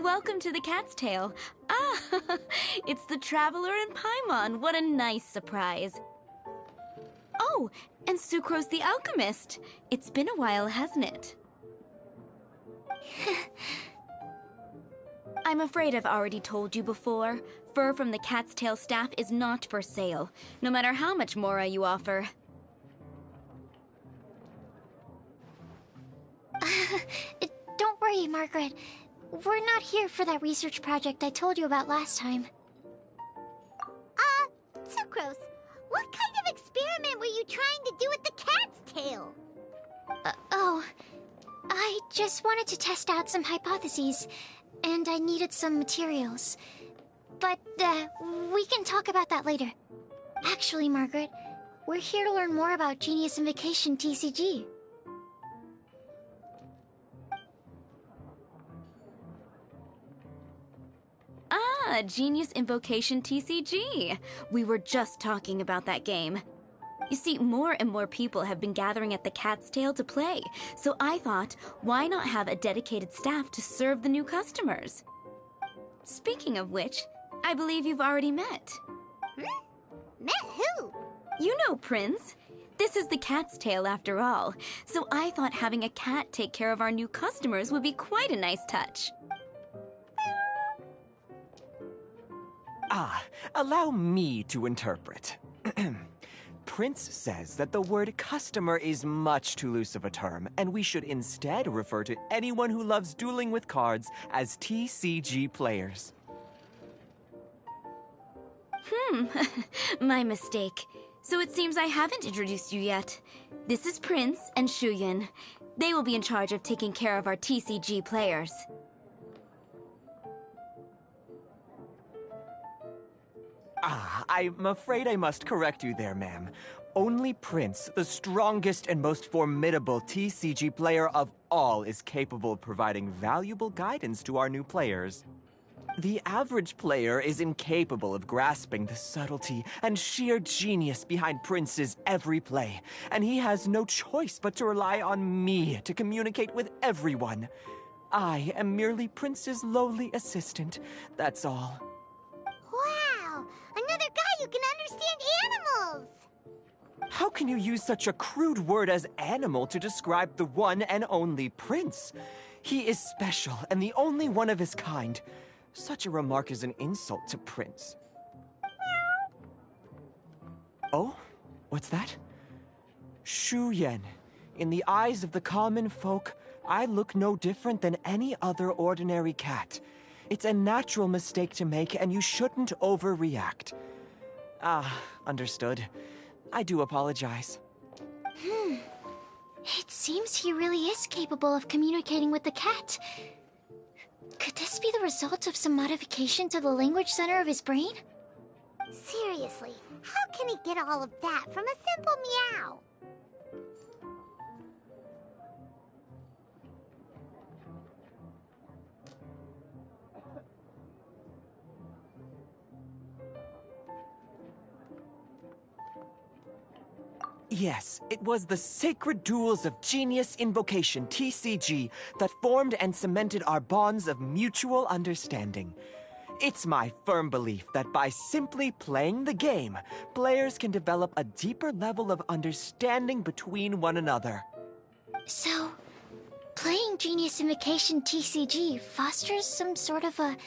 Welcome to the Cat's Tail. Ah, it's the Traveler and Paimon. What a nice surprise. Oh, and Sucrose the Alchemist. It's been a while, hasn't it? I'm afraid I've already told you before. Fur from the Cat's Tail staff is not for sale, no matter how much Mora you offer. Don't worry, Margaret. We're not here for that research project I told you about last time. Sucrose, what kind of experiment were you trying to do with the cat's tail? I just wanted to test out some hypotheses, and I needed some materials. But, we can talk about that later. Actually, Margaret, we're here to learn more about Genius Invocation TCG. Genius Invocation TCG. We were just talking about that game. You see, more and more people have been gathering at the Cat's Tail to play, so I thought, why not have a dedicated staff to serve the new customers? Speaking of which, I believe you've already met. Met who? You know, Prince. This is the Cat's Tail after all, so I thought having a cat take care of our new customers would be quite a nice touch. Allow me to interpret. Prince says that the word customer is much too loose of a term, and we should instead refer to anyone who loves dueling with cards as TCG players. My mistake. So it seems I haven't introduced you yet. This is Prince and Shuyan. They will be in charge of taking care of our TCG players. I'm afraid I must correct you there, ma'am. Only Prince, the strongest and most formidable TCG player of all, is capable of providing valuable guidance to our new players. The average player is incapable of grasping the subtlety and sheer genius behind Prince's every play, and he has no choice but to rely on me to communicate with everyone. I am merely Prince's lowly assistant, that's all. Wow! Another guy who can understand animals! How can you use such a crude word as animal to describe the one and only Prince? He is special and the only one of his kind. Such a remark is an insult to Prince. Oh? What's that? Shuyen, in the eyes of the common folk, I look no different than any other ordinary cat. It's a natural mistake to make, and you shouldn't overreact. Ah, understood. I do apologize. It seems he really is capable of communicating with the cat. Could this be the result of some modification to the language center of his brain? Seriously, how can he get all of that from a simple meow? Yes, it was the sacred duels of Genius Invocation, TCG, that formed and cemented our bonds of mutual understanding. It's my firm belief that by simply playing the game, players can develop a deeper level of understanding between one another. So, playing Genius Invocation TCG fosters some sort of a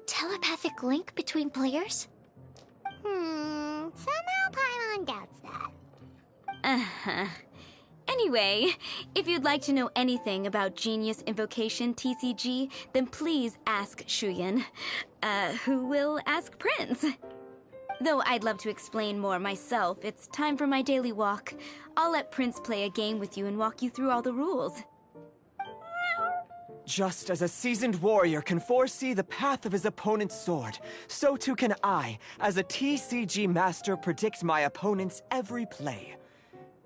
telepathic link between players? Somehow Paimon doubts that. Anyway, if you'd like to know anything about Genius Invocation TCG, then please ask Shuyen, who will ask Prince. Though I'd love to explain more myself, it's time for my daily walk. I'll let Prince play a game with you and walk you through all the rules. Just as a seasoned warrior can foresee the path of his opponent's sword, so too can I, as a TCG master, predict my opponent's every play.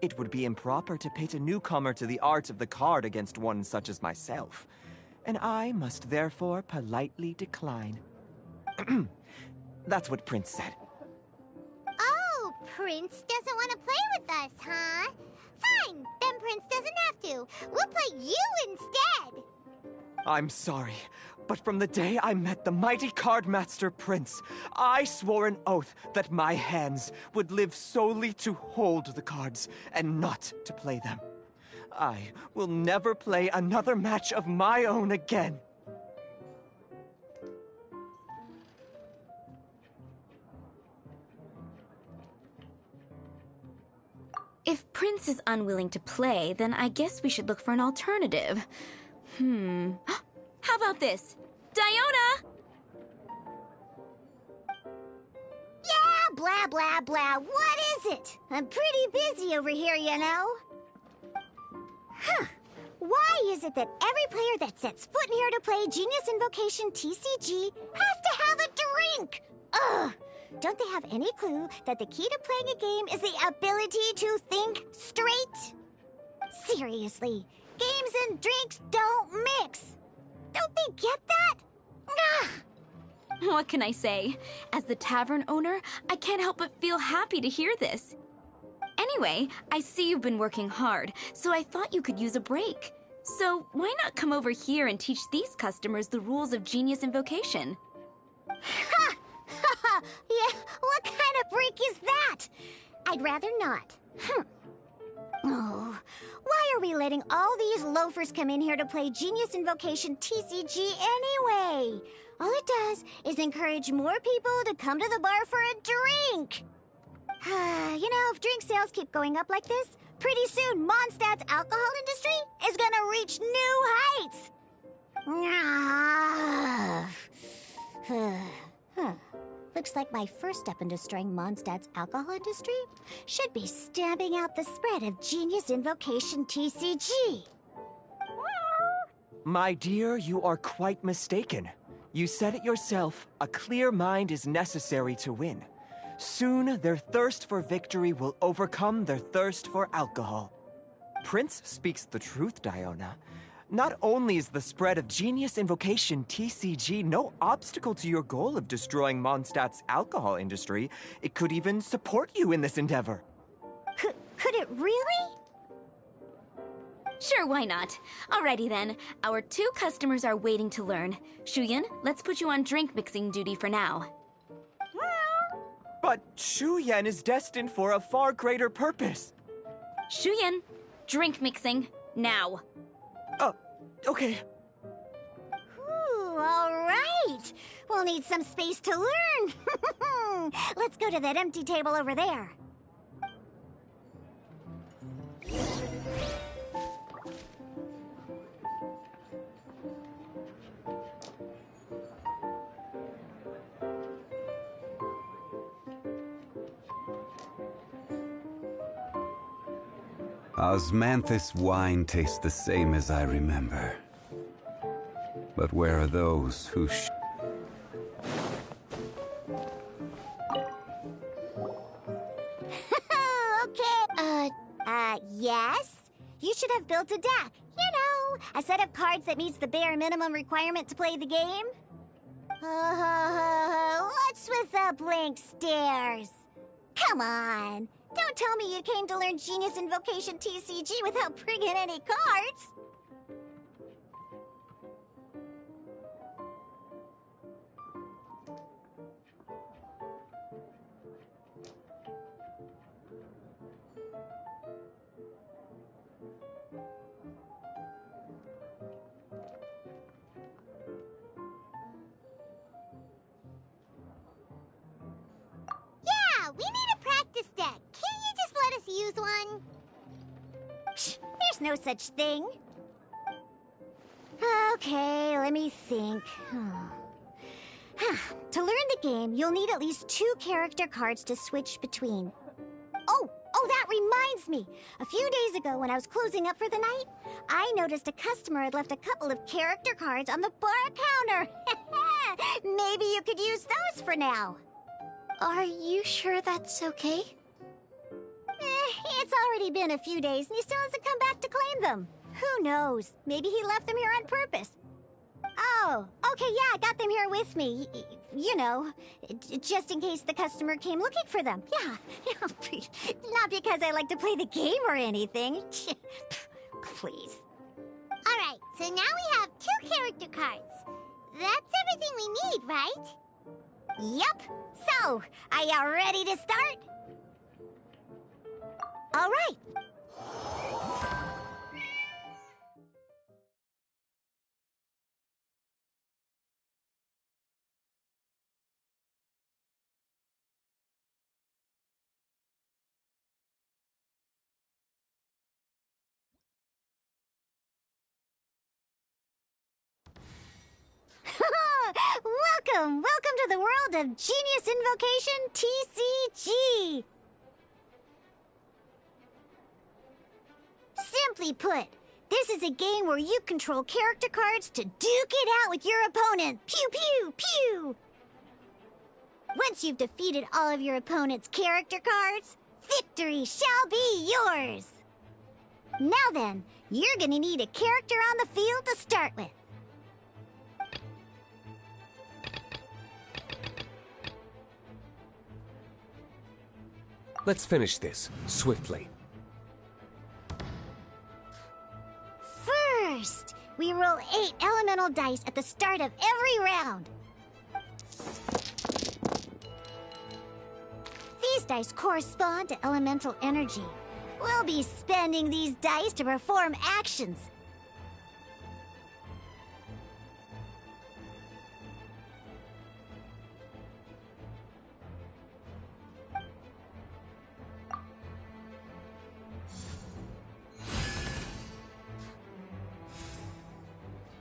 It would be improper to pit a newcomer to the art of the card against one such as myself, and I must therefore politely decline. That's what Prince said. Oh, Prince doesn't want to play with us, huh? Fine, then Prince doesn't have to. We'll play you instead. I'm sorry, but from the day I met the mighty cardmaster Prince, I swore an oath that my hands would live solely to hold the cards and not to play them. I will never play another match of my own again. If Prince is unwilling to play, then I guess we should look for an alternative. How about this? Diona! Yeah, blah, blah, blah. What is it? I'm pretty busy over here, you know. Why is it that every player that sets foot in here to play Genius Invocation TCG has to have a drink? Ugh! Don't they have any clue that the key to playing a game is the ability to think straight? Seriously, games and drinks don't mix. Don't they get that? Ugh. What can I say? As the tavern owner, I can't help but feel happy to hear this. Anyway, I see you've been working hard, so I thought you could use a break. So why not come over here and teach these customers the rules of Genius Invocation? Ha! Yeah, what kind of break is that? I'd rather not. Oh, why are we letting all these loafers come in here to play Genius Invocation TCG anyway? All it does is encourage more people to come to the bar for a drink. You know, if drink sales keep going up like this, pretty soon Mondstadt's alcohol industry is gonna reach new heights. Looks like my first step in destroying Mondstadt's alcohol industry should be stamping out the spread of Genius Invocation TCG. My dear, you are quite mistaken. You said it yourself, a clear mind is necessary to win. Soon, their thirst for victory will overcome their thirst for alcohol. Prince speaks the truth, Diona. Not only is the spread of Genius Invocation TCG no obstacle to your goal of destroying Mondstadt's alcohol industry, it could even support you in this endeavor. Could it really? Sure, why not? Alrighty then, our 2 customers are waiting to learn. Shuyen, let's put you on drink mixing duty for now. But Shuyen is destined for a far greater purpose. Shuyen, drink mixing, now. Okay. Ooh, all right. We'll need some space to learn. Let's go to that empty table over there. Osmanthus wine tastes the same as I remember. But where are those who Okay. Yes? You should have built a deck. You know, a set of cards that meets the bare minimum requirement to play the game. What's with the blank stares? Come on. Don't tell me you came to learn Genius Invocation TCG without bringing any cards. Yeah, we need a practice deck. Can't you just let us use one? Psh, there's no such thing. Okay, let me think. To learn the game, you'll need at least 2 character cards to switch between. Oh, that reminds me. A few days ago, when I was closing up for the night, I noticed a customer had left a couple of character cards on the bar counter. Maybe you could use those for now. Are you sure that's okay? It's already been a few days and he still hasn't come back to claim them. Who knows? Maybe he left them here on purpose. Oh, okay, yeah, I got them here with me. You know, just in case the customer came looking for them. Yeah, not because I like to play the game or anything. Please. Alright, so now we have 2 character cards. That's everything we need, right? Yep. So, are you ready to start? All right. Welcome to the world of Genius Invocation TCG! Simply put, this is a game where you control character cards to duke it out with your opponent. Pew, pew, pew! Once you've defeated all of your opponent's character cards, victory shall be yours! Now then, you're gonna need a character on the field to start with. Let's finish this, swiftly. First, we roll 8 elemental dice at the start of every round. These dice correspond to elemental energy. We'll be spending these dice to perform actions.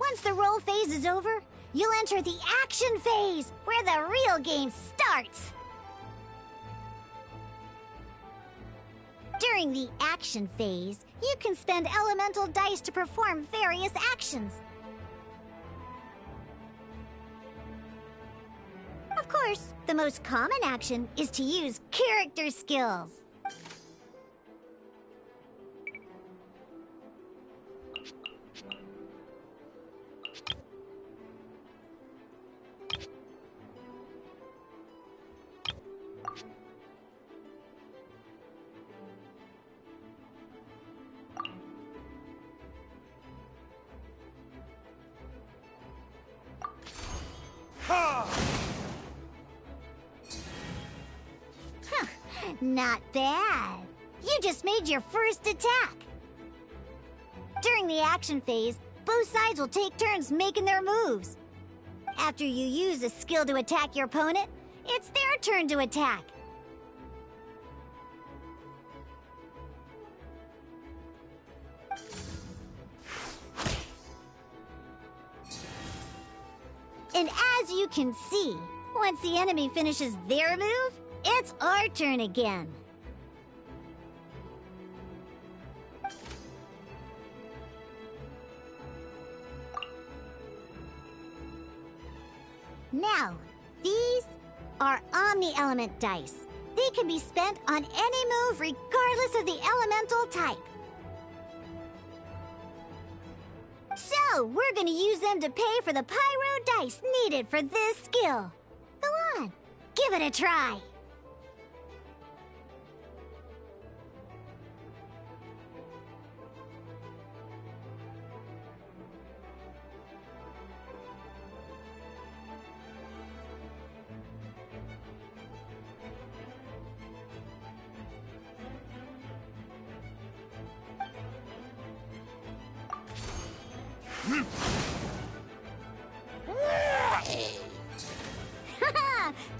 Once the roll phase is over, you'll enter the action phase, where the real game starts. During the action phase, you can spend elemental dice to perform various actions. Of course, the most common action is to use character skills. Not bad. You just made your first attack. During the action phase, both sides will take turns making their moves. After you use a skill to attack your opponent, it's their turn to attack. And as you can see, once the enemy finishes their move, it's our turn again. Now, these are Omni-Element dice. They can be spent on any move regardless of the elemental type. So, we're gonna use them to pay for the pyro dice needed for this skill. Go on, give it a try.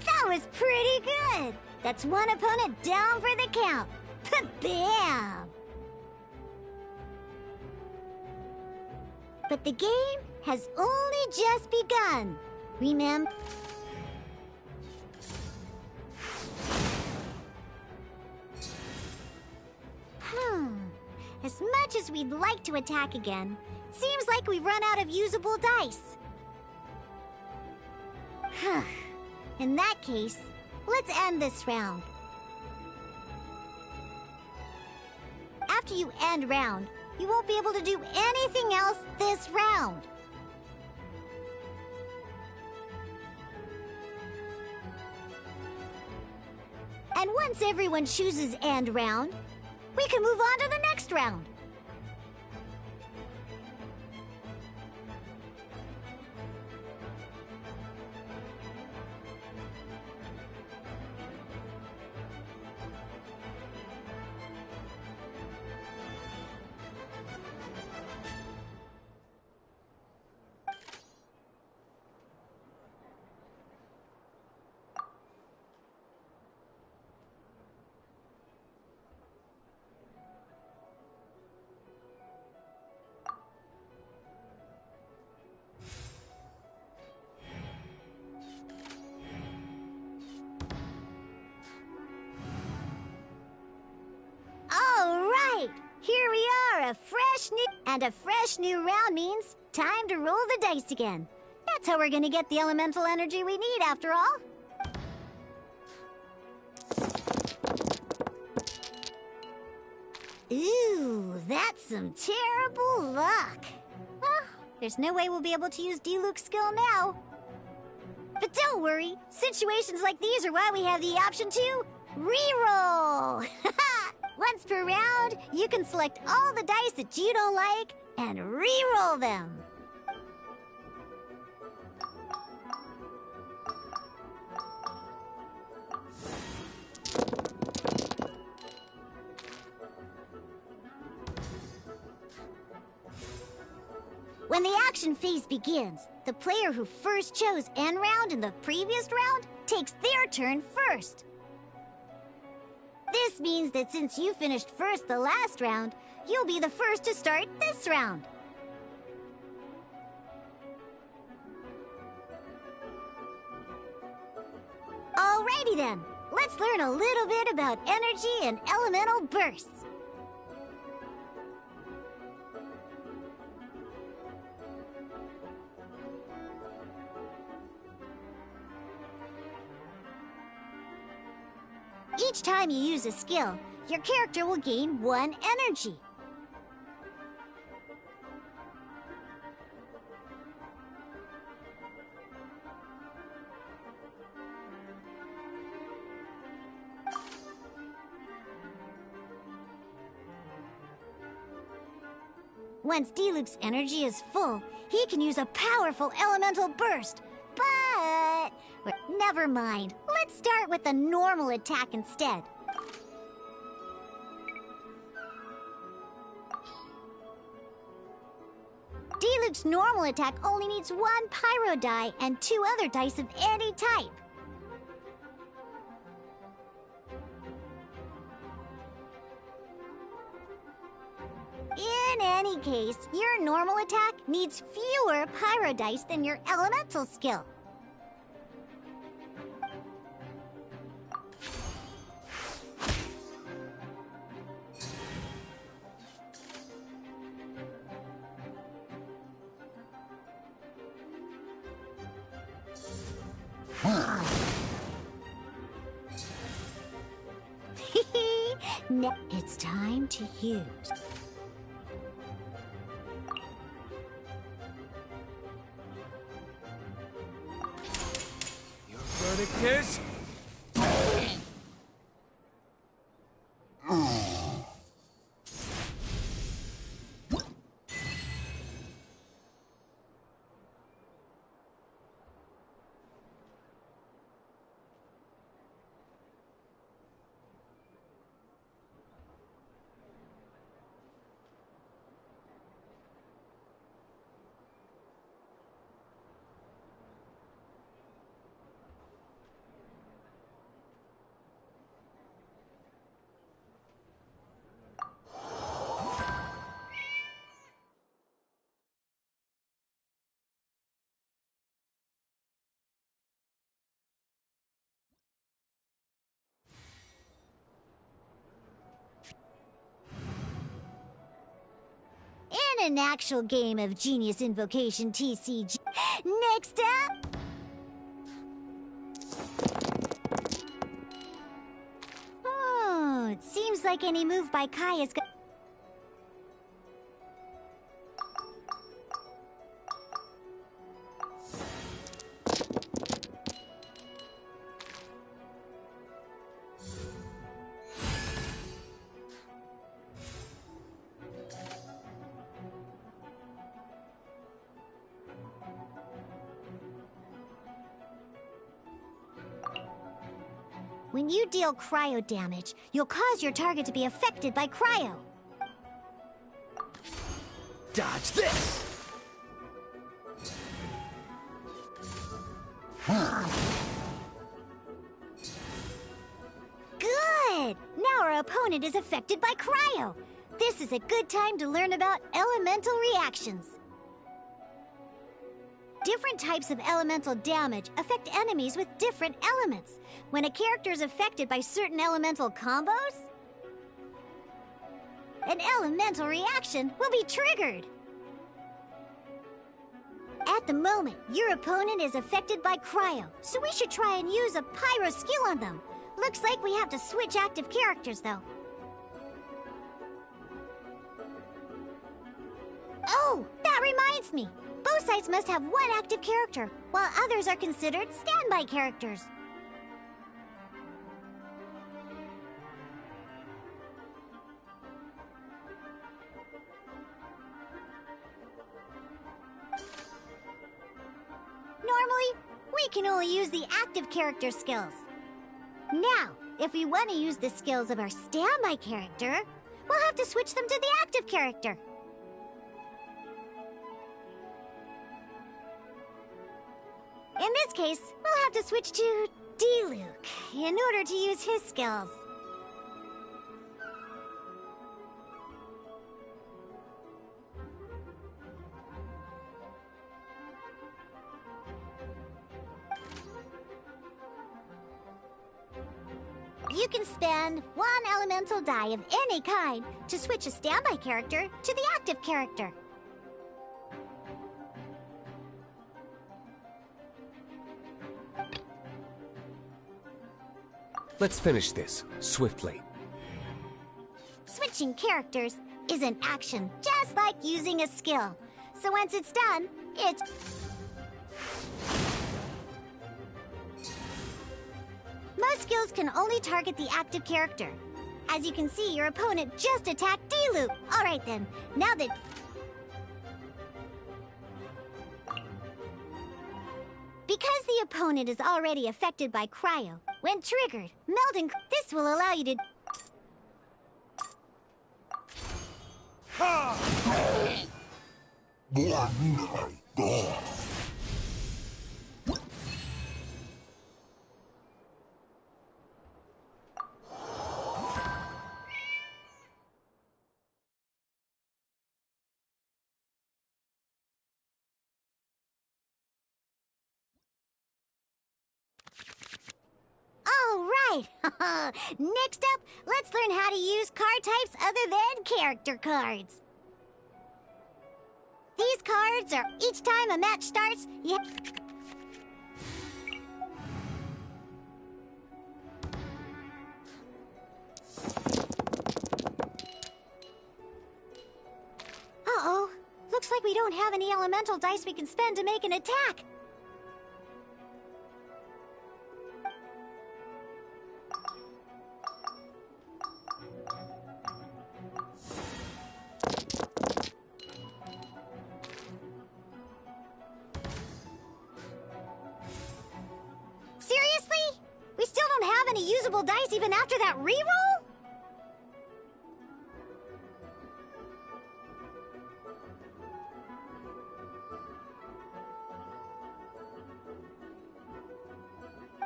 That was pretty good. That's one opponent down for the count. Bam! But the game has only just begun. Remember? As much as we'd like to attack again, seems like we've run out of usable dice. In that case, let's end this round. After you end round, you won't be able to do anything else this round. And once everyone chooses end round, we can move on to the next round. Here we are, a fresh new round means time to roll the dice again. That's how we're gonna get the elemental energy we need after all. Ooh, that's some terrible luck. Well, there's no way we'll be able to use Diluc's skill now. But don't worry, situations like these are why we have the option to reroll. Once per round, you can select all the dice that you don't like and re-roll them. When the action phase begins, the player who first chose end round in the previous round takes their turn first. This means that since you finished first the last round, you'll be the first to start this round. Alrighty then, let's learn a little bit about energy and elemental bursts. Each time you use a skill, your character will gain 1 energy. Once Diluc's energy is full, he can use a powerful elemental burst. But never mind. Let's start with a normal attack instead. Diluc's normal attack only needs 1 pyro die and 2 other dice of any type. In any case, your normal attack needs fewer pyro dice than your elemental skill. Now it's time to use. Your verdict is? In an actual game of Genius Invocation TCG. Next up... Oh, it seems like any move by Kai is go- When you deal cryo damage, you'll cause your target to be affected by cryo. Dodge this! Good! Now our opponent is affected by cryo. This is a good time to learn about elemental reactions. Different types of elemental damage affect enemies with different elements. When a character is affected by certain elemental combos, an elemental reaction will be triggered. At the moment, your opponent is affected by cryo, so we should try and use a pyro skill on them. Looks like we have to switch active characters, though. Oh, that reminds me. Both sides must have one active character, while others are considered standby characters. Normally, we can only use the active character skills. Now, if we want to use the skills of our standby character, we'll have to switch them to the active character. In this case, we'll have to switch to D-Luke in order to use his skills. You can spend one elemental die of any kind to switch a standby character to the active character. Let's finish this, swiftly. Switching characters is an action, just like using a skill. So once it's done, it's... Most skills can only target the active character. As you can see, your opponent just attacked D-Luke. Alright then, now that... Because the opponent is already affected by cryo, when triggered, melting... This will allow you to... All right! Next up, let's learn how to use card types other than character cards. These cards are each time a match starts, Looks like we don't have any elemental dice we can spend to make an attack. Seriously? We still don't have any usable dice even after that reroll?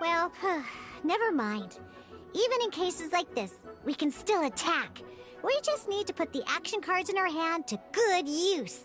Well, never mind. Even in cases like this, we can still attack. We just need to put the action cards in our hand to good use.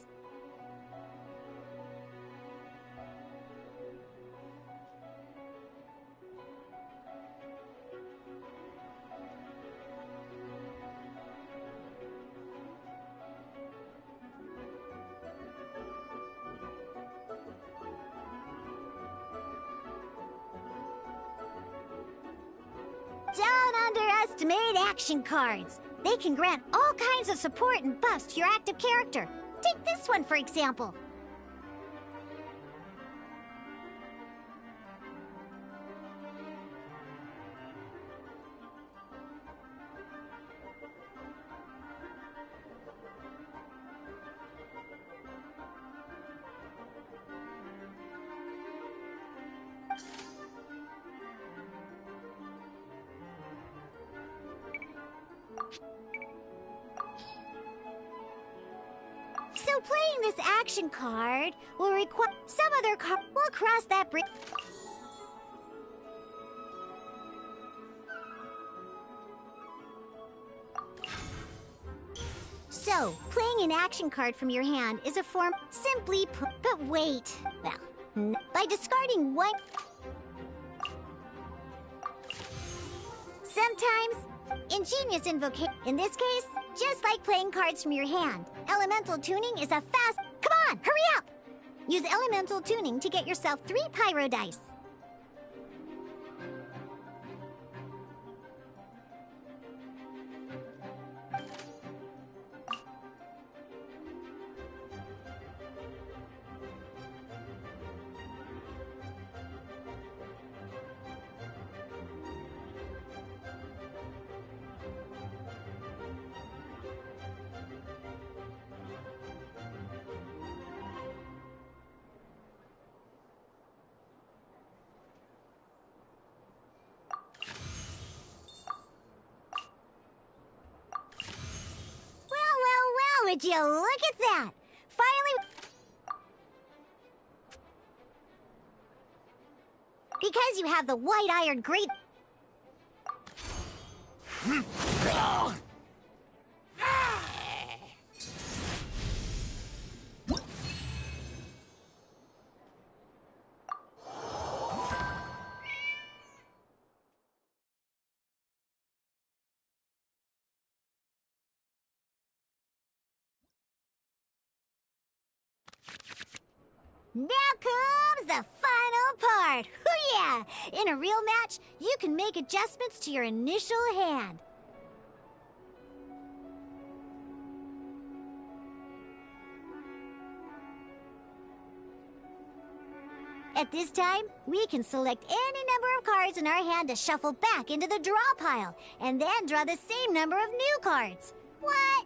Don't underestimate action cards. They can grant all kinds of support and buffs to your active character. Take this one, for example. So playing this action card will require some other card. We'll cross that bridge. So, playing an action card from your hand is a form simply put. But wait. Well, by discarding one. Sometimes, ingenious invocation. In this case, just like playing cards from your hand, elemental tuning is a fast. Come on, hurry up! Use elemental tuning to get yourself 3 pyro dice. Would you look at that? Finally... Because you have the white-iron great... Now comes the final part! Hoo-yeah! In a real match, you can make adjustments to your initial hand. At this time, we can select any number of cards in our hand to shuffle back into the draw pile, and then draw the same number of new cards. What?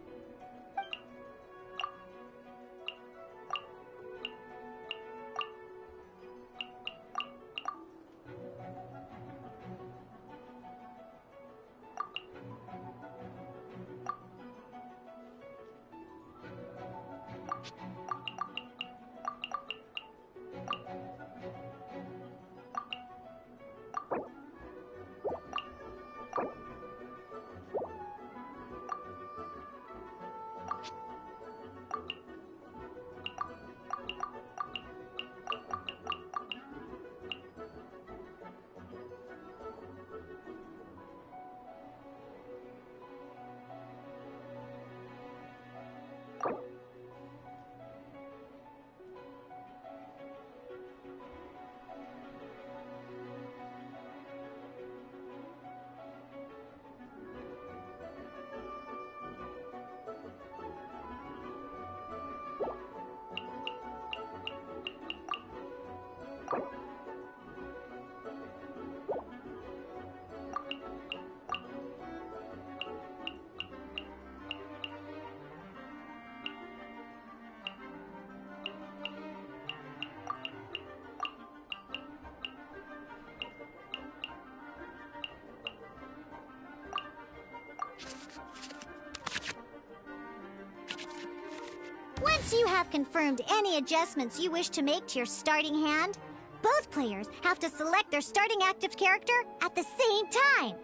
Once you have confirmed any adjustments you wish to make to your starting hand, both players have to select their starting active character at the same time.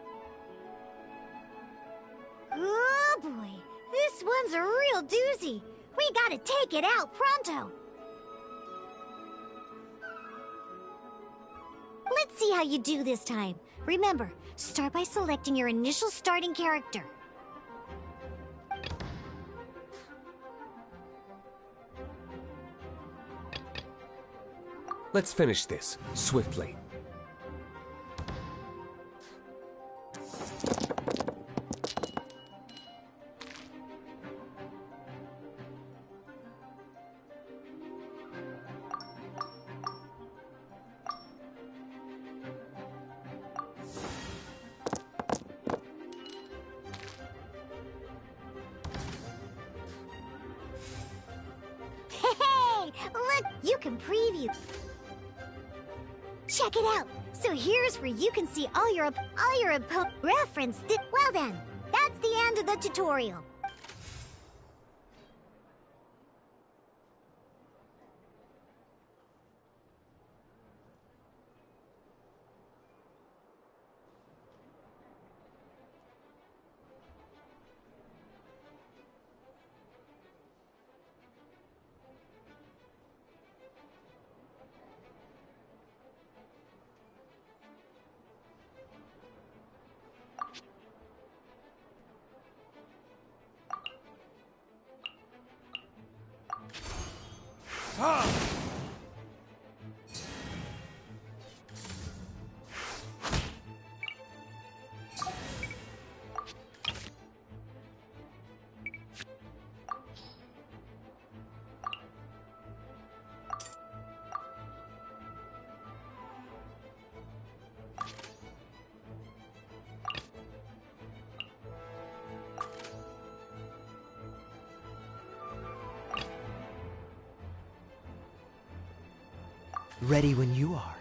Oh boy, this one's a real doozy. We gotta take it out pronto. Let's see how you do this time. Remember, start by selecting your initial starting character. Let's finish this swiftly. Hey, look, you can preview. Check it out. So here's where you can see all your reference. Well then, that's the end of the tutorial. Ready when you are.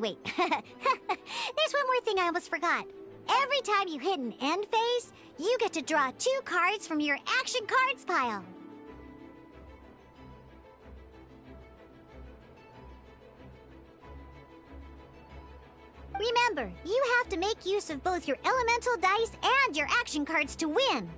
Wait. There's one more thing I almost forgot. Every time you hit an end phase, you get to draw 2 cards from your action cards pile. Remember, you have to make use of both your elemental dice and your action cards to win.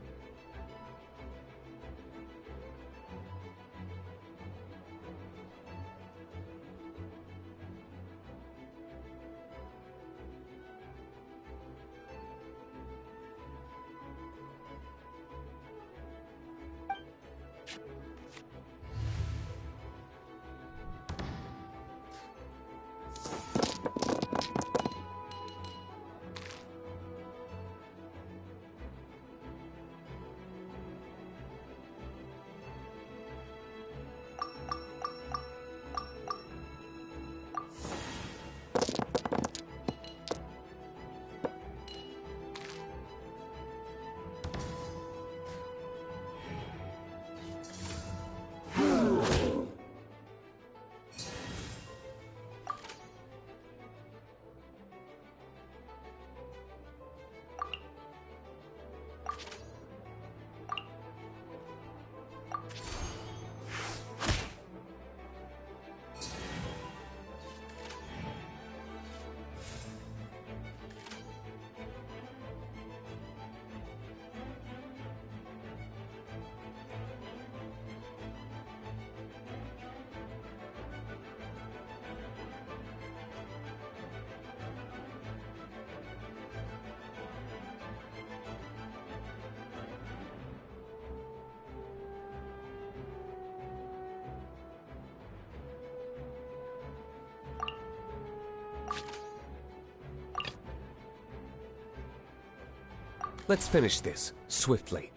Let's finish this, swiftly.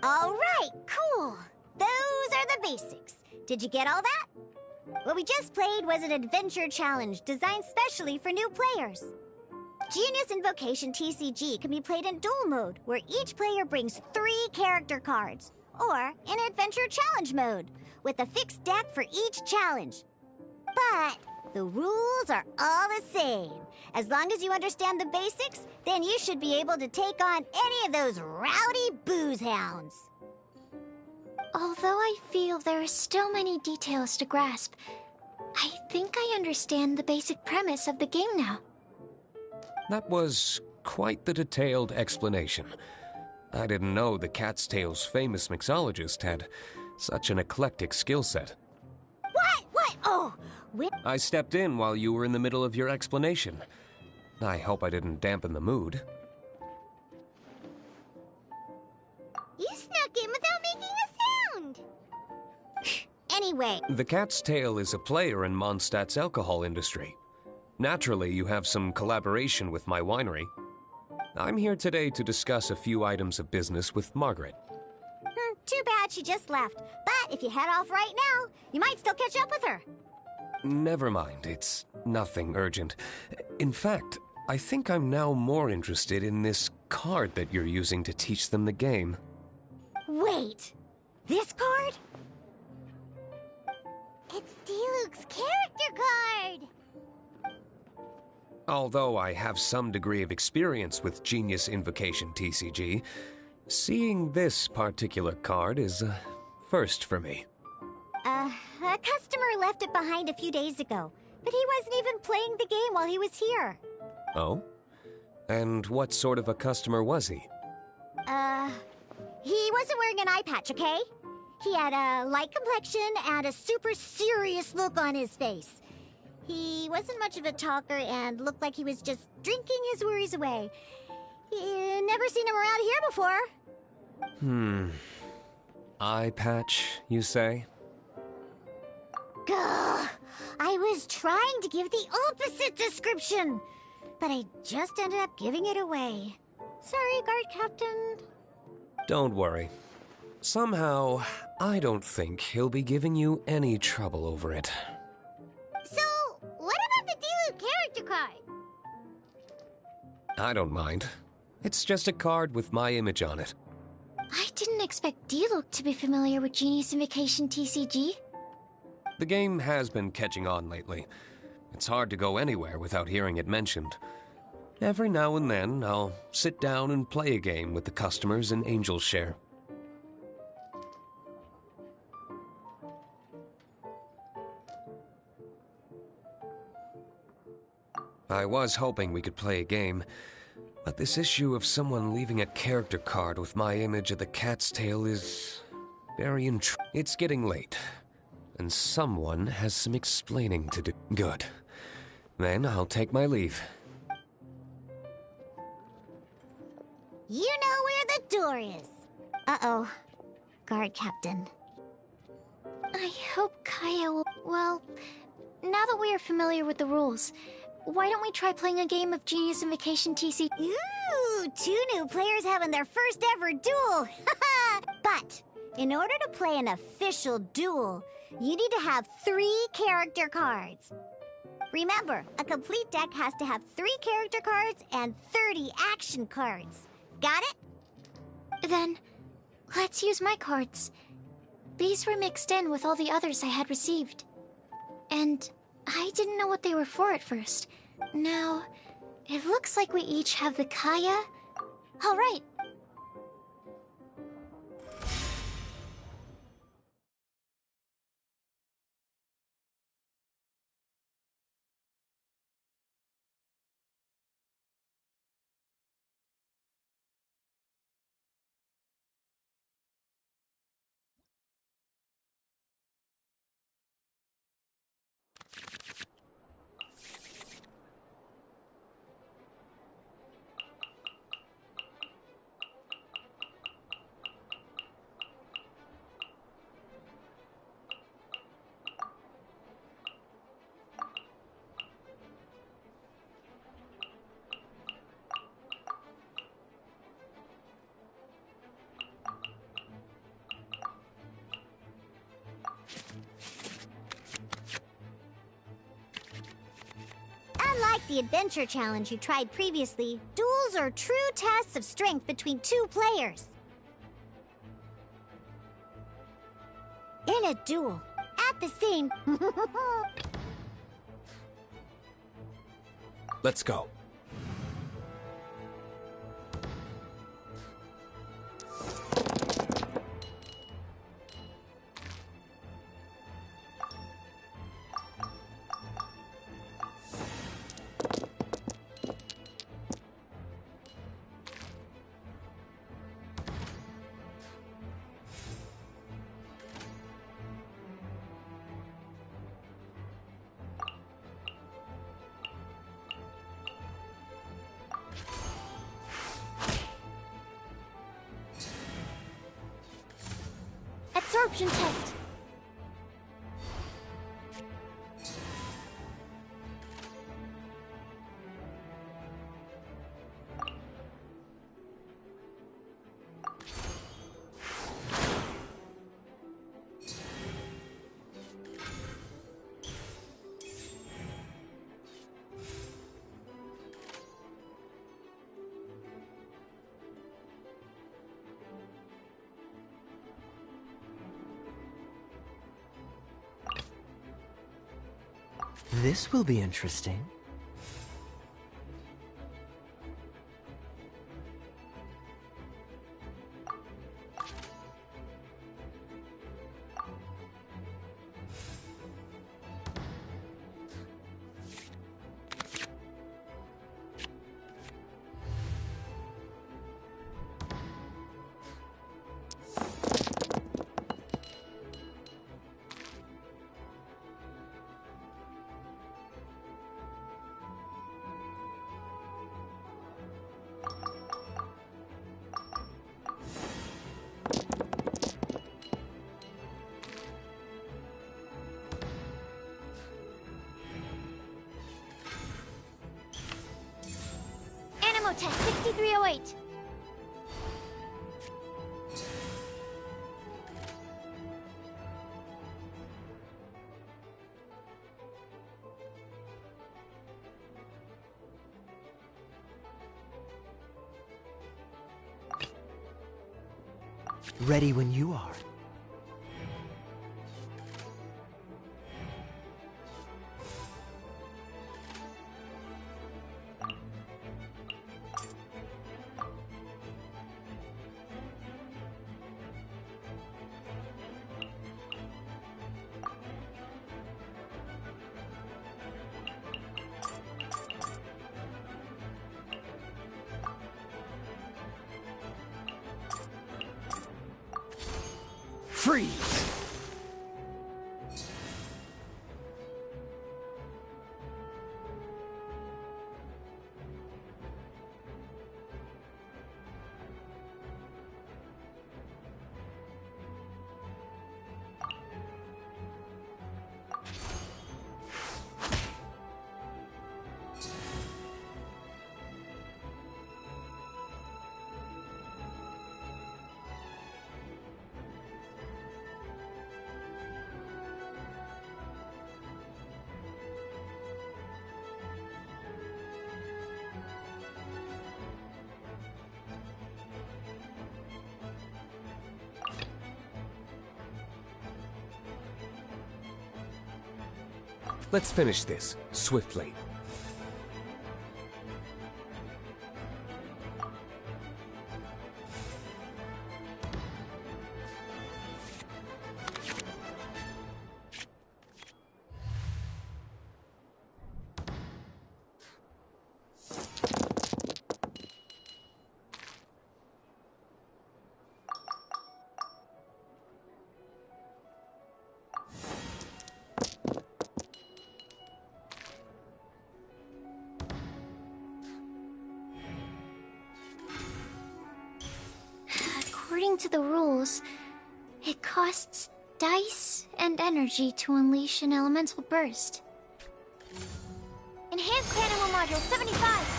All right, cool. Those are the basics. Did you get all that? What we just played was an adventure challenge designed specially for new players. Genius Invocation TCG can be played in duel mode, where each player brings 3 character cards, or in adventure challenge mode, with a fixed deck for each challenge. But the rules are all the same. As long as you understand the basics, then you should be able to take on any of those rowdy booze hounds. Although I feel there are still many details to grasp, I think I understand the basic premise of the game now. That was quite the detailed explanation. I didn't know the Cat's Tail's famous mixologist had such an eclectic skill set. What? Oh, I stepped in while you were in the middle of your explanation. I hope I didn't dampen the mood. You snuck in without making a sound. Anyway. The Cat's Tail is a player in Mondstadt's alcohol industry. Naturally, you have some collaboration with my winery. I'm here today to discuss a few items of business with Margaret. Too bad she just left. But if you head off right now, you might still catch up with her. Never mind, it's nothing urgent. In fact, I think I'm now more interested in this card that you're using to teach them the game. Wait, this card? It's Diluc's character card! Although I have some degree of experience with Genius Invocation TCG, seeing this particular card is a first for me. A customer left it behind a few days ago, but he wasn't even playing the game while he was here. Oh? And what sort of a customer was he? He wasn't wearing an eye patch, okay? He had a light complexion and a super serious look on his face. He wasn't much of a talker and looked like he was just drinking his worries away. Never seen him around here before. Eye patch, you say? Gah! I was trying to give the opposite description, but I just ended up giving it away. Sorry, guard captain. Don't worry. Somehow, I don't think he'll be giving you any trouble over it. So, what about the Diluc character card? I don't mind. It's just a card with my image on it. I didn't expect Diluc to be familiar with Genius Invocation TCG. The game has been catching on lately. It's hard to go anywhere without hearing it mentioned. Every now and then, I'll sit down and play a game with the customers in Angel's Share. I was hoping we could play a game, but this issue of someone leaving a character card with my image of the cat's tail is very It's getting late, and someone has some explaining to do. Good. Then I'll take my leave. You know where the door is. Uh-oh. Guard captain. I hope Kaya will... Well, now that we are familiar with the rules, why don't we try playing a game of Genius Invocation TCG? Ooh, 2 new players having their first ever duel. But in order to play an official duel, you need to have 3 character cards. Remember, a complete deck has to have 3 character cards and 30 action cards. Got it? Then, let's use my cards. These were mixed in with all the others I had received. And I didn't know what they were for at first. Now, it looks like we each have the Kaya. All right. Unlike the adventure challenge you tried previously, duels are true tests of strength between 2 players. In a duel, at the same... Let's go. Absorption test. This will be interesting. Demo test 6308. Ready when you are. Freeze! Let's finish this, swiftly. According to the rules, it costs dice and energy to unleash an elemental burst. Enhanced Animal Module 75!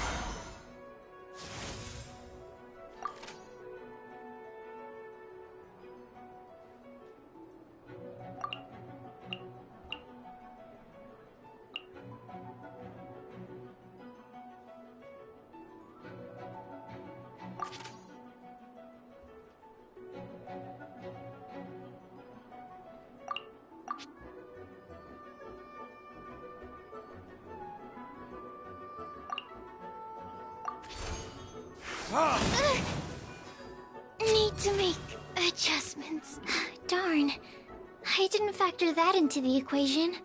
Need to make adjustments. Darn. I didn't factor that into the equation.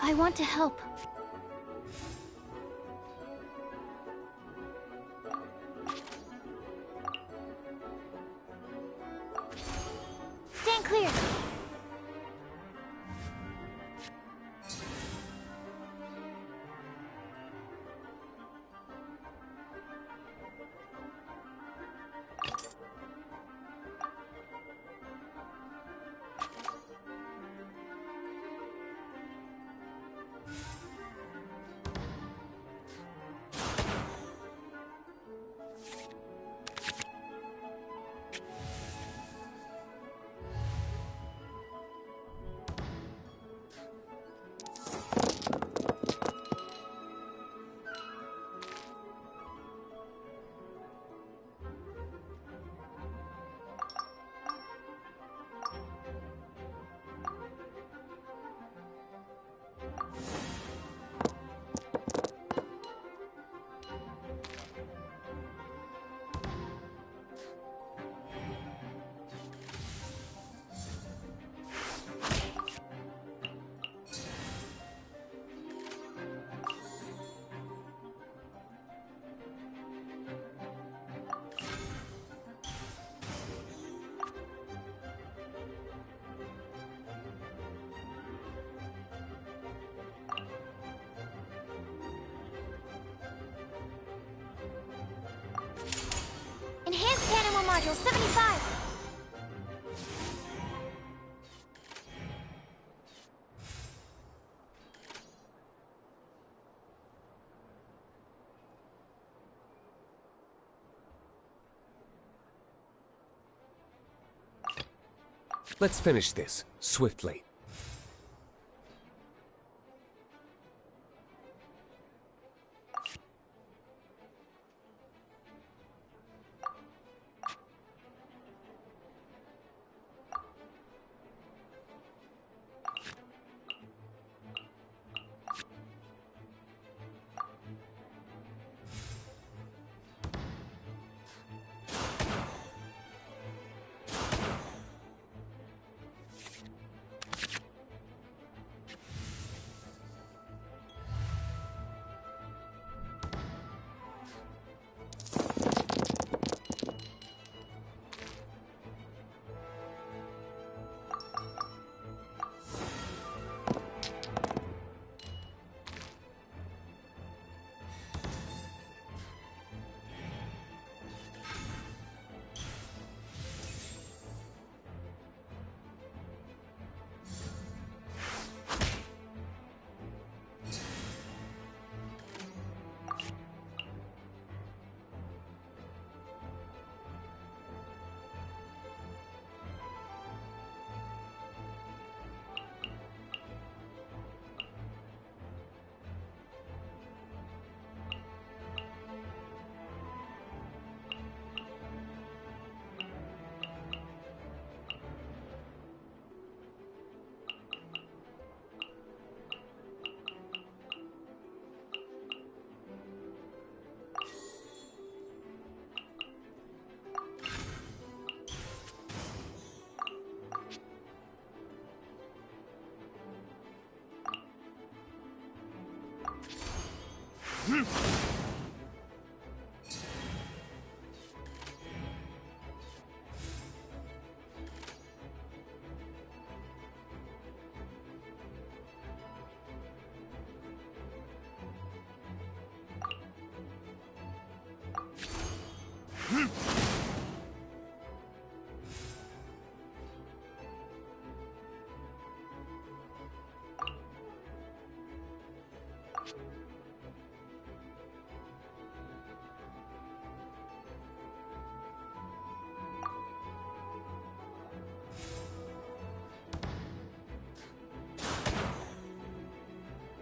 I want to help. Stand clear. Module 75. Let's finish this, swiftly.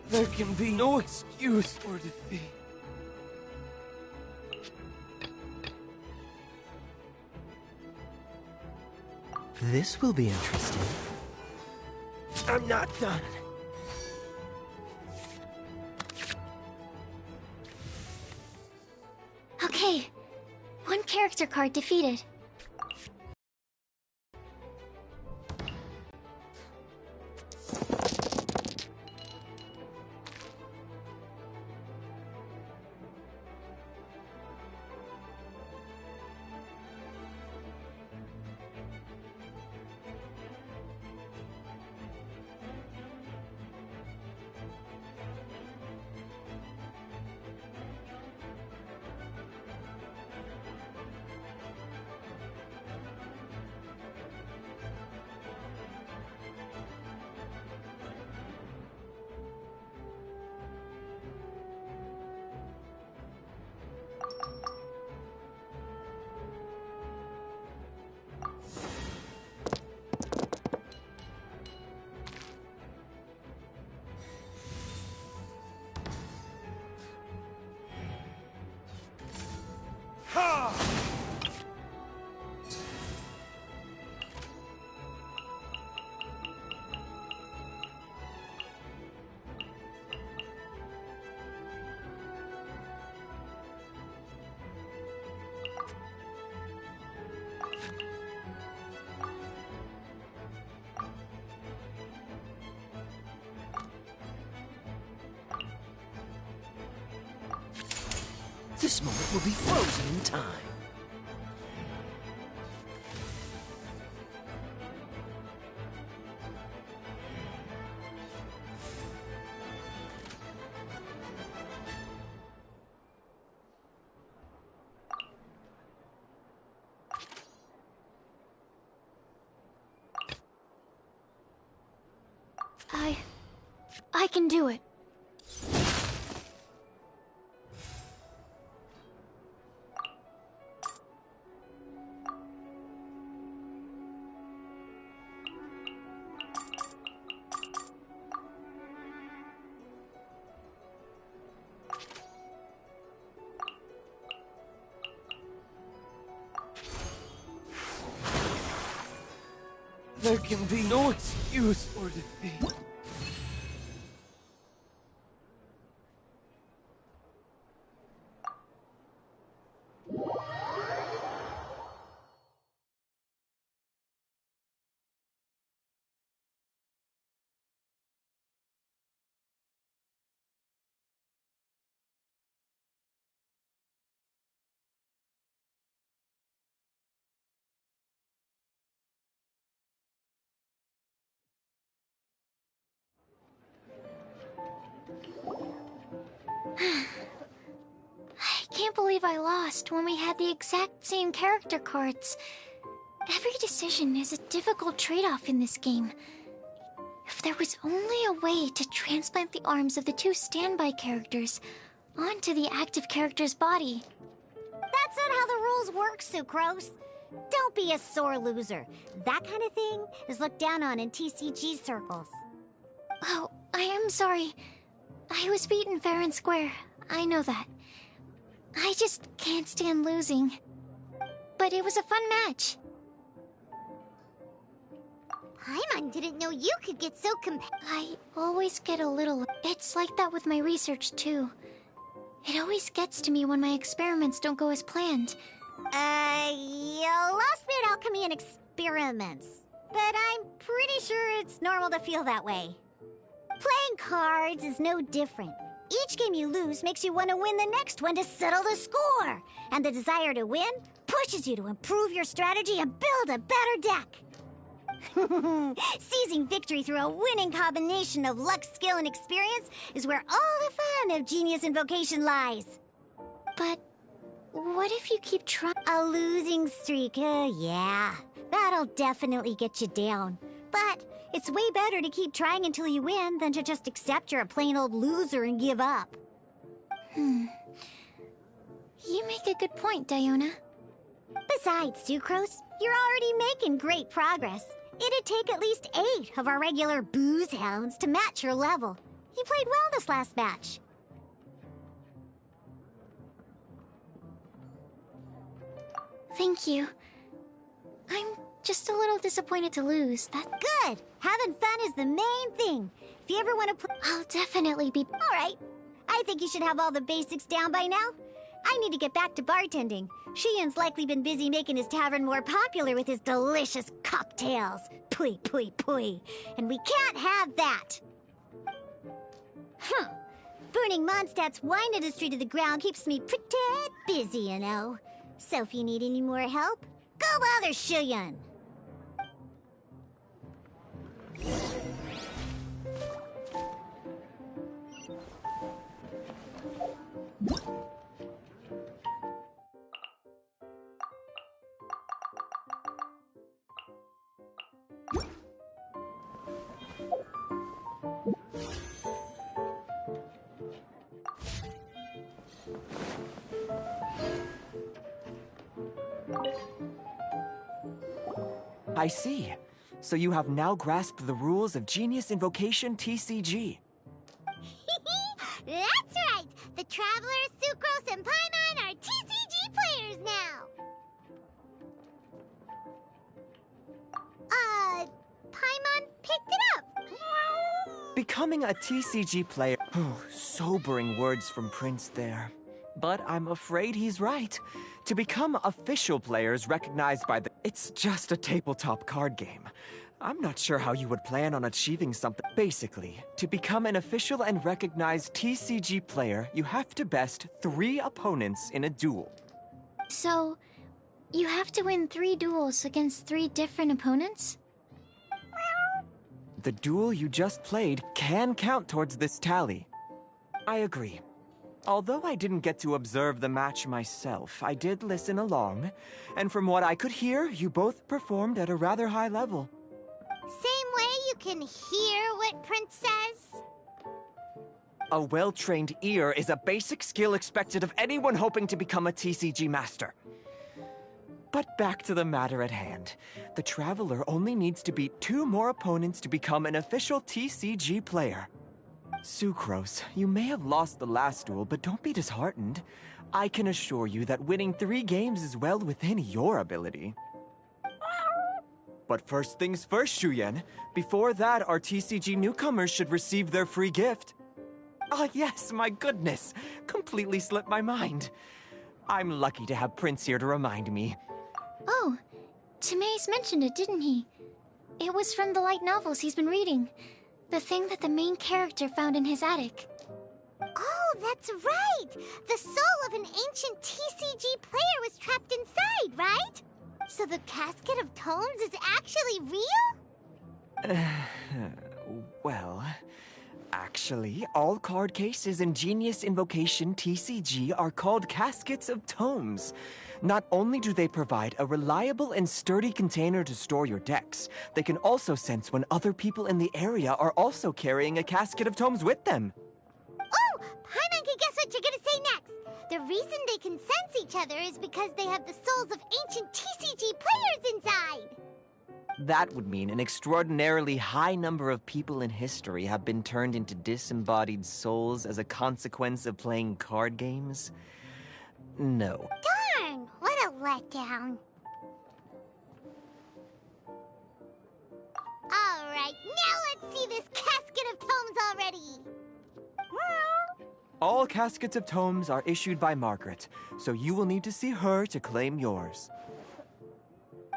There can be no excuse for defeat. This will be interesting. I'm not done. Okay, one character card defeated. This moment will be frozen in time. I can do it. There can be no excuse for defeat. I can't believe I lost when we had the exact same character cards. Every decision is a difficult trade-off in this game. If there was only a way to transplant the arms of the two standby characters onto the active character's body. That's not how the rules work, Sucrose. Don't be a sore loser. That kind of thing is looked down on in TCG circles. Oh, I am sorry. I was beaten fair and square. I know that. I just can't stand losing. But it was a fun match. Paimon didn't know you could get so I always get a little... It's like that with my research, too. It always gets to me when my experiments don't go as planned. You lost me at alchemy and experiments. But I'm pretty sure it's normal to feel that way. Playing cards is no different. Each game you lose makes you want to win the next one to settle the score. And the desire to win pushes you to improve your strategy and build a better deck. Seizing victory through a winning combination of luck, skill, and experience is where all the fun of Genius Invocation lies. But what if you keep trying? A losing streak, yeah. That'll definitely get you down. But it's way better to keep trying until you win than to just accept you're a plain old loser and give up. You make a good point, Diona. Besides, Sucrose, you're already making great progress. It'd take at least 8 of our regular booze hounds to match your level. You played well this last match. Thank you. I'm just a little disappointed to lose. Good! Having fun is the main thing. If you ever want to play... I'll definitely be... Alright. I think you should have all the basics down by now. I need to get back to bartending. Shian's likely been busy making his tavern more popular with his delicious cocktails. Pui, pui, pui. And we can't have that. Burning Mondstadt's wine industry to the ground keeps me pretty busy, you know. So if you need any more help, go bother Shian. I see. So you have now grasped the rules of Genius Invocation TCG. That's right! The Travelers, Sucrose, and Paimon are TCG players now! Paimon picked it up! Becoming a TCG player... Sobering words from Prince there. But I'm afraid he's right. To become official players recognized by the... It's just a tabletop card game. I'm not sure how you would plan on achieving something. Basically, to become an official and recognized TCG player, you have to best 3 opponents in a duel. So, you have to win 3 duels against 3 different opponents? The duel you just played can count towards this tally. I agree. Although I didn't get to observe the match myself, I did listen along, and from what I could hear, you both performed at a rather high level. Same way you can hear what Prince says? A well-trained ear is a basic skill expected of anyone hoping to become a TCG master. But back to the matter at hand. The Traveler only needs to beat 2 more opponents to become an official TCG player. Sucrose, you may have lost the last duel, but don't be disheartened. I can assure you that winning 3 games is well within your ability. But first things first, Shuyen. Before that, our TCG newcomers should receive their free gift. Ah, yes, my goodness. Completely slipped my mind. I'm lucky to have Prince here to remind me. Oh, Timaeus mentioned it, didn't he? It was from the light novels he's been reading. The thing that the main character found in his attic. Oh, that's right! The soul of an ancient TCG player was trapped inside, right? So the Casket of Tomes is actually real? Well, actually, all card cases in Genius Invocation TCG are called Caskets of Tomes. Not only do they provide a reliable and sturdy container to store your decks, they can also sense when other people in the area are also carrying a Casket of Tomes with them. Oh, Paimon can guess what you're gonna say next. The reason they can sense each other is because they have the souls of ancient TCG players inside. That would mean an extraordinarily high number of people in history have been turned into disembodied souls as a consequence of playing card games? No. Darn, what a letdown. Alright, now let's see this Casket of Tomes already. All Caskets of Tomes are issued by Margaret, so you will need to see her to claim yours.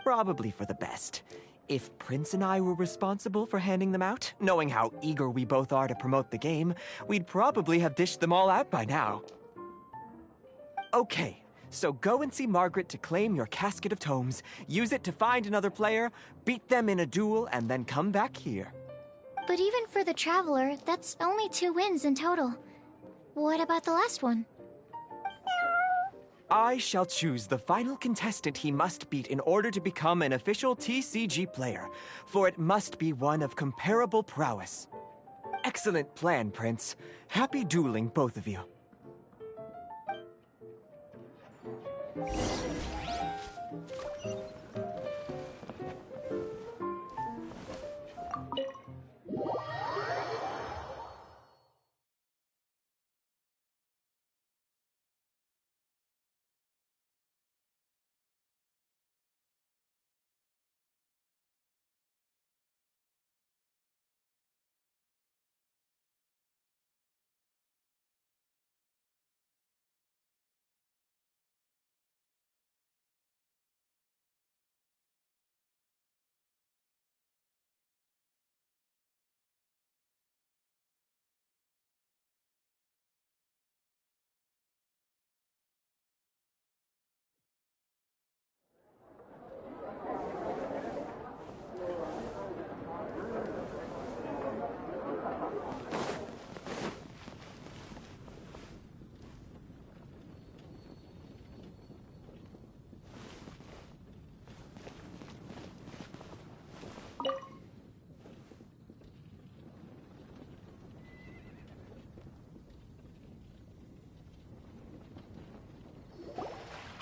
Probably for the best. If Prince and I were responsible for handing them out, knowing how eager we both are to promote the game, we'd probably have dished them all out by now. Okay, so go and see Margaret to claim your Casket of Tomes, use it to find another player, beat them in a duel, and then come back here. But even for the Traveler, that's only 2 wins in total. What about the last one? I shall choose the final contestant he must beat in order to become an official TCG player, for it must be one of comparable prowess. Excellent plan, Prince. Happy dueling, both of you.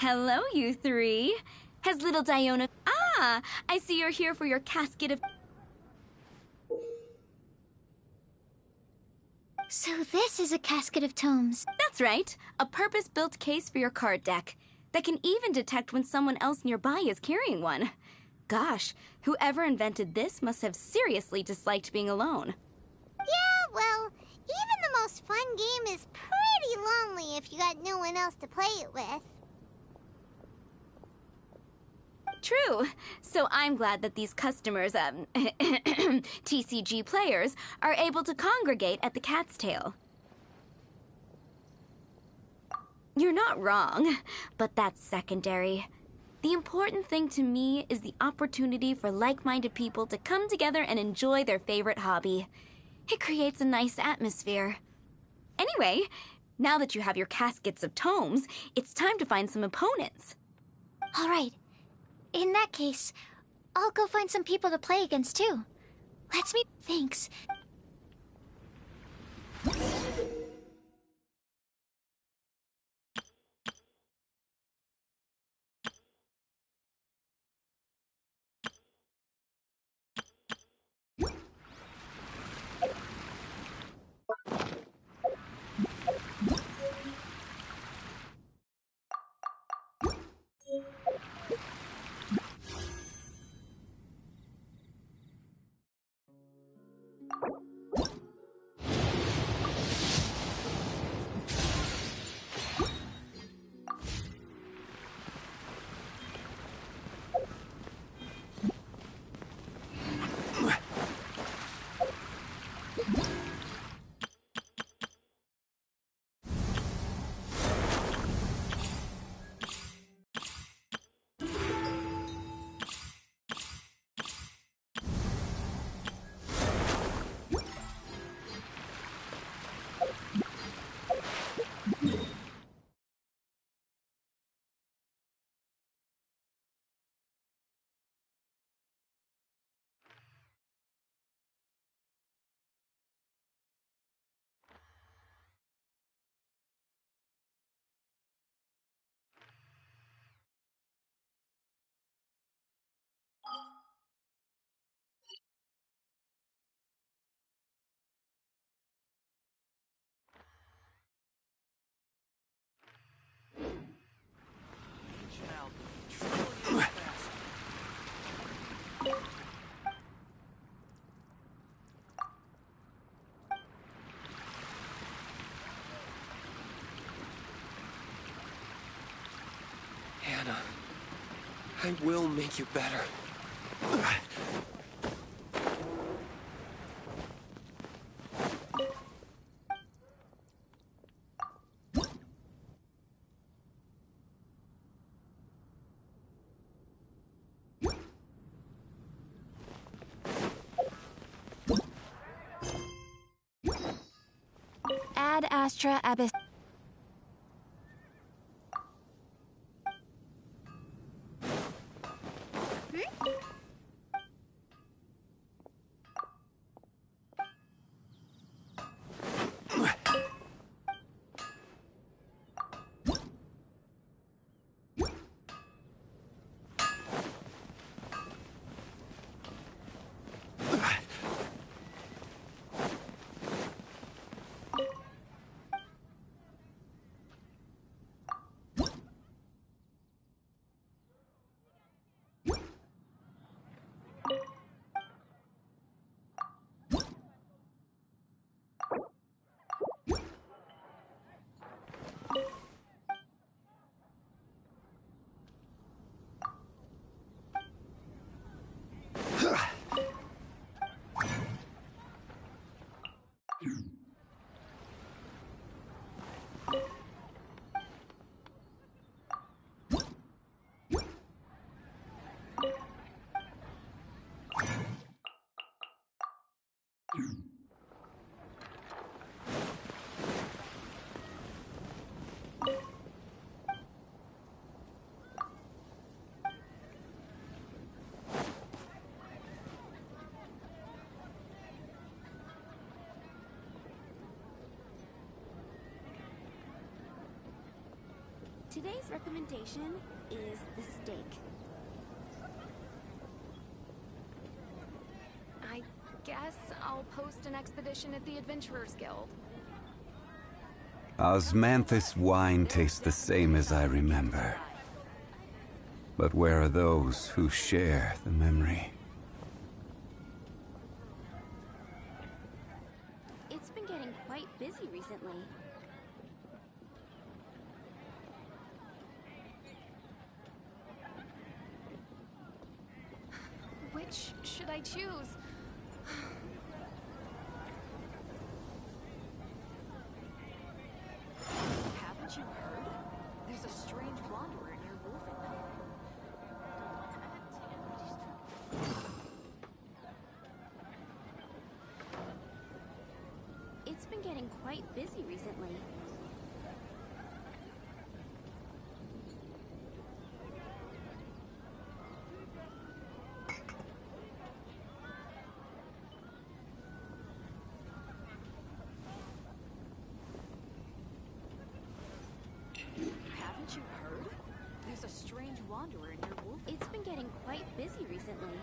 Hello, you 3. Has little Diona... Ah, I see you're here for your Casket of... So this is a Casket of Tomes. That's right. A purpose-built case for your card deck that can even detect when someone else nearby is carrying one. Gosh, whoever invented this must have seriously disliked being alone. Yeah, well, even the most fun game is pretty lonely if you got no one else to play it with. True. So I'm glad that these customers, TCG players, are able to congregate at the Cat's Tail. You're not wrong, but that's secondary. The important thing to me is the opportunity for like-minded people to come together and enjoy their favorite hobby. It creates a nice atmosphere. Anyway, now that you have your Caskets of Tomes, it's time to find some opponents. All right. In that case, I'll go find some people to play against too. Let's meet. Thanks. Hannah, I will make you better. Ad Astra Abyss. Today's recommendation is the steak. I guess I'll post an expedition at the Adventurers Guild. Osmanthus wine tastes the same as I remember. But where are those who share the memory? It's been getting quite busy recently. Which should I choose? Haven't you heard? There's a strange wanderer near Wolfen. It's been getting quite busy recently. wanderer near Wolfen. It's been getting quite busy recently.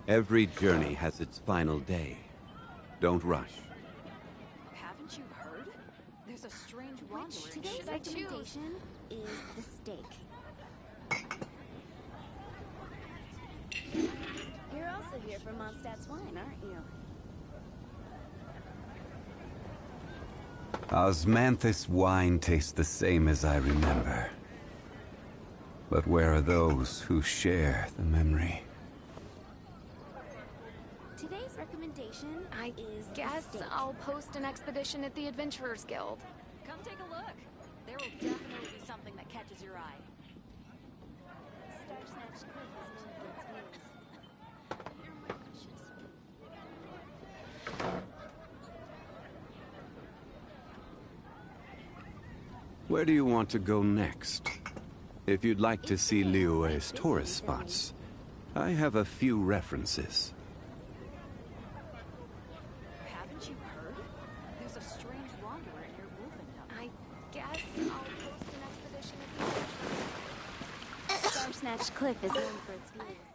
Every journey has its final day. Don't rush. Haven't you heard? There's a strange wanderer. Today's should I choose? recommendation is the steak. You're also here for Mondstadt's wine, aren't you? Osmanthus wine tastes the same as I remember. But where are those who share the memory? Today's recommendation is Guess the steak. I'll post an expedition at the Adventurers Guild. Come take a look. There will definitely be something that catches your eye. Star-Snatch Cliff is known for its views. Here are my wishes. Where do you want to go next? If you'd like to see Liyue's tourist spots, I have a few references. Haven't you heard? There's a strange wanderer near Wolfen. I guess I'll post an expedition at the Adventurers Guild. Star-Snatch Cliff is known for its views.